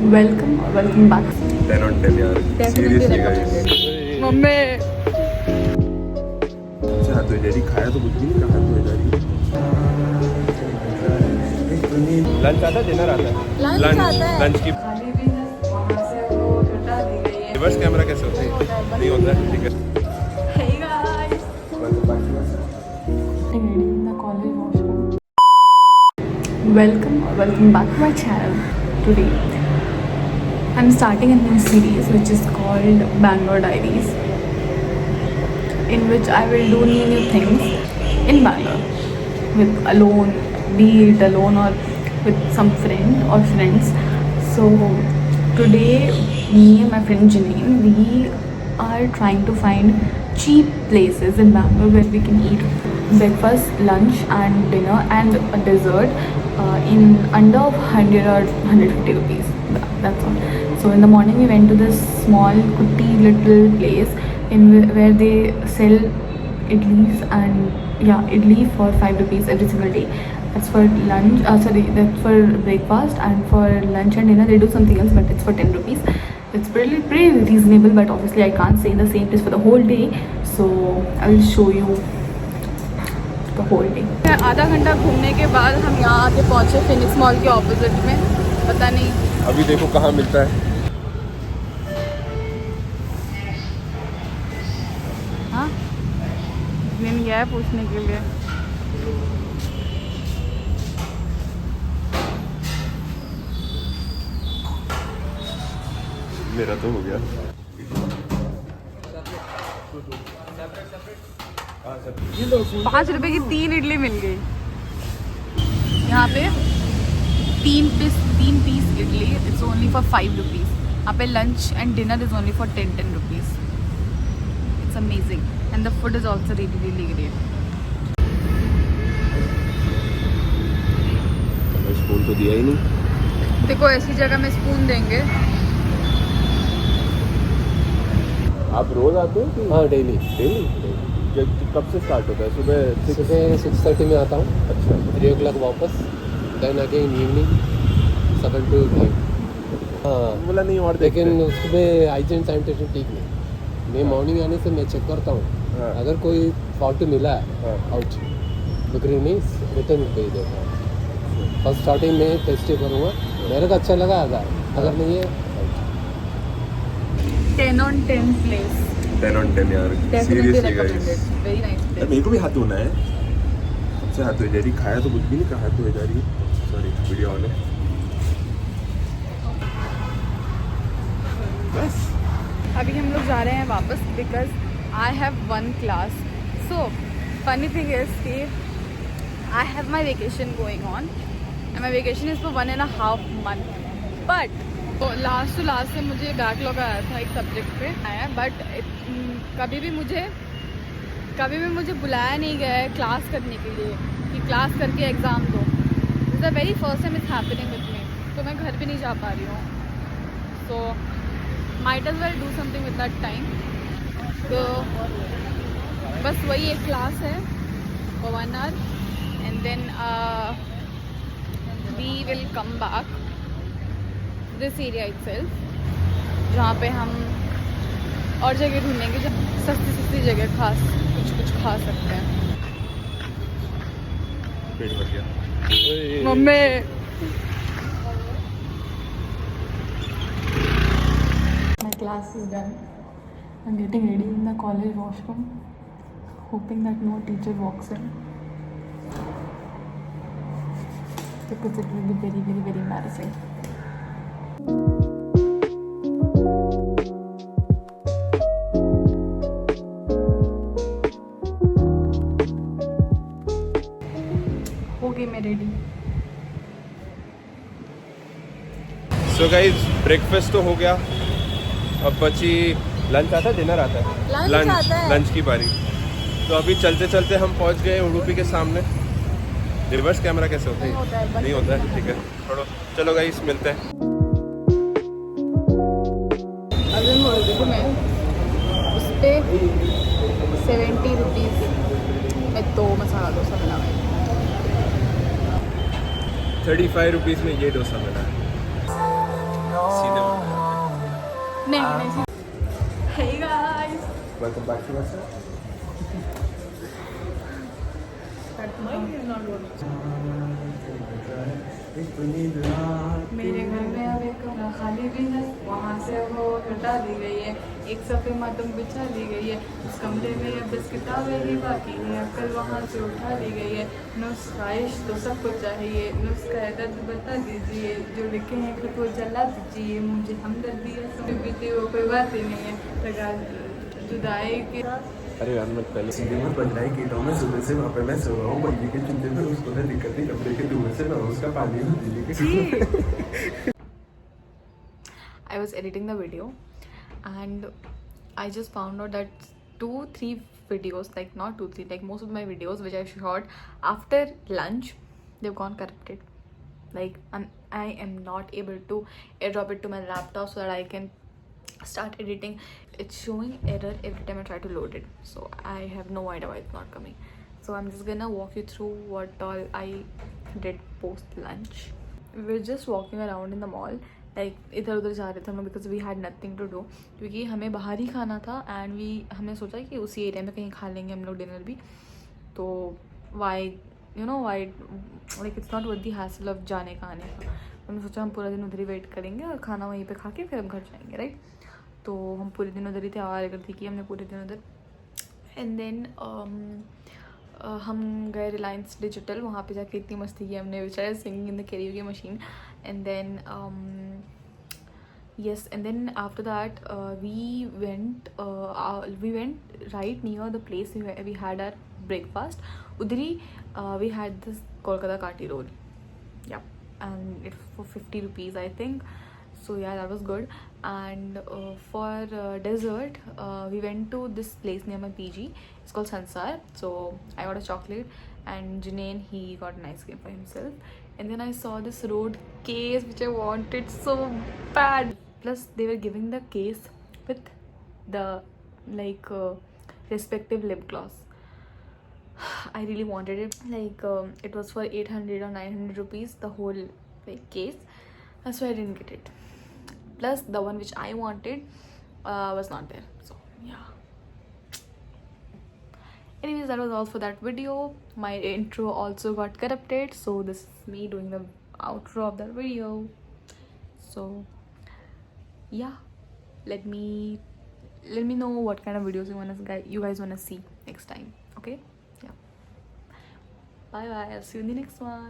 Welcome back. 10 on 10 यार seriously guys. Mummy अच्छा तो डैडी खाया तो कुछ भी नहीं, कहा तो डैडी लंच आता है डिनर आता है लंच की रिवर्स कैमरा कैसे होता है? नहीं होता है, ठीक है। Hey guys, in the college washroom. Welcome back to my channel. Today I'm starting a new series which is called Bangalore Diaries, in which I will do new things in Bangalore, be it alone or with some friend or friends. So today me and my friend Janine, we are trying to find cheap places in Bangalore where we can eat breakfast, lunch and dinner and a dessert in under 100 or 150 rupees. That's all. So in the morning we went to this small kutti little place where they sell idlis and idli for 5 rupees every single day. That's for lunch, that's for breakfast, and for lunch and dinner they do something else, but it's for 10 rupees. It's pretty reasonable, but obviously I can't stay in the same place for the whole day, so I will show you the whole day. आधा घंटा घूमने के बाद हम यहाँ आके पहुँचे Phoenix mall के ऑपोजिट में। पता नहीं अभी देखो कहाँ मिलता है। हाँ दिन गया है पूछने के लिए। मेरा तो हो गया। 5 रुपए की 3 इडली मिल गई। यहाँ पे 3 piece idli it's only for 5 rupees. यहाँ पे lunch and dinner is only for 10 rupees. It's amazing and the food is also really great. Spoon तो दिया ही नहीं। देखो ऐसी जगह में स्पून देंगे। आप रोज आते हो कि? हाँ डेली कब से स्टार्ट होता है? सुबह 6:30 में आता हूँ। अच्छा 3 o'clock वापस, देन अगेन इवनिंग 7 to 5। हाँ बोला नहीं और लेकिन सुबह हाइजीन सैनिटेशन ठीक नहीं। मैं मॉर्निंग आने से मैं चेक करता हूँ। हाँ। अगर कोई फॉल्ट मिला है हाँ। आउट बिक्री नहीं रिटर्न भेज देता हूँ। फर्स्ट स्टार्टिंग में टेस्ट करूँगा, मेरे को अच्छा लगा अगर नहीं है 10 on 10 place. 10 on 10 यार seriously guys. Very nice place. मेरे को भी हाथ धोना है। सबसे हाथ धोए डैडी, खाया तो कुछ भी नहीं, कहा धोए डैडी। सॉरी वीडियो ऑन है। बस अभी हम लोग जा रहे हैं वापस because I have 1 class. So funny thing is कि I have my vacation going on and my vacation is for 1.5 month, but last to last से मुझे बैकलॉग आया था एक सब्जेक्ट पे आया, बट कभी भी मुझे बुलाया नहीं गया है क्लास करने के लिए कि क्लास करके एग्ज़ाम दो। This the very first time it's happening with me. तो मैं घर भी नहीं जा पा रही हूँ। So might as well do something with that time. तो बस वही एक क्लास है for 1 hour and then we will come back this area itself, जहाँ पे हम और जगह ढूंढेंगे जहाँ सस्ती जगह कुछ खा सकते हैं। पेट भर गया। Mummy My class is done. I'm getting ready in the college washroom, hoping that no teacher walks in because it will be very embarrassing. हो गई मैं रेडी। सो गाइस ब्रेकफास्ट तो हो गया, अब बची लंच आता है डिनर आता है। लंच की बारी। तो अभी चलते चलते हम पहुंच गए उडुपी के सामने। रिवर्स कैमरा कैसे होता है? नहीं होता है, ठीक है छोड़ो। चलो गाइस मिलते हैं। अभी देखो मैं उस पर 70 रुपीज़ में 2 मसाला डोसा बना हुआ है। 35 रुपीज़ में ये डोसा मिला है। Hey guys. Welcome back to us. मेरे घर में अब एक कमरा खाली भी है, वहाँ से वो हटा दी गई है, एक सफ़े मातम बिछा दी गई है, उस कमरे में अब बस किताबें ही बाकी हैं, कल वहाँ से उठा दी गई है। नुस्खाइश तो सब कुछ चाहिए, नुस्खा दर्द बता दीजिए, जो लिखे हैं खुद वो जला दीजिए, मुझे हमदर्दी है समझ बीती वो कोई बात ही नहीं है। लगा जुदाई के अरे यार मैं पहले सीधे में बदलाई की तो मैं सुबह से वहाँ पे मैं सो रहा हूँ बल्ली के चिंते में, उसको ना दिक्कत नहीं, कपड़े के धुएं से ना उसका पानी में बिजली के I was editing the video and I just found out that 2-3 videos, like not 2-3, like most of my videos which I shot after lunch, they've gone corrupted. Like I am not able to airdrop it to my laptop so that I can start editing. It's showing error every time I try to load it, so I have no idea why it's not coming. So I'm just gonna walk you through what all I did post lunch. We were just walking around in the mall, like इधर उधर जा रहे थे हम लोग because we had nothing to do, क्योंकि हमें बाहर ही खाना था and हमने सोचा कि उसी एरिया में कहीं खा लेंगे हम लोग डिनर भी, तो why like it's not worth the hassle of जाने का आने का। हमने सोचा हम पूरा दिन उधर ही वेट करेंगे और खाना वहीं पे खा के फिर हम घर जाएंगे, राइट। तो हम पूरे दिन उधर ही थे, आवाज़ करती कि हमने पूरे दिन उधर। एंड देन हम गए रिलायंस डिजिटल, वहाँ पे जाके इतनी मस्ती की हमने, बेचारे singing in the karaoke machine. And then yes, and then after that we went right near the place where we had our breakfast. Udhri we had this Kolkata Kati roll, yeah, and it's for 50 rupees I think. So yeah, that was good. And for dessert we went to this place near my PG. It's called Sansar. So I got a chocolate and Junain, he got an ice cream for himself. And then I saw this road case which I wanted so bad. Plus they were giving the case with the like respective lip gloss. I really wanted it. Like it was for 800 or 900 rupees, the whole like case. That's why I didn't get it. Plus the one which I wanted was not there. So yeah. Anyways, that was all for that video. My intro also got corrupted, so this is me doing the outro of that video. So yeah, let me know what kind of videos you guys wanna see next time. Okay, yeah, bye bye, I'll see you in the next one.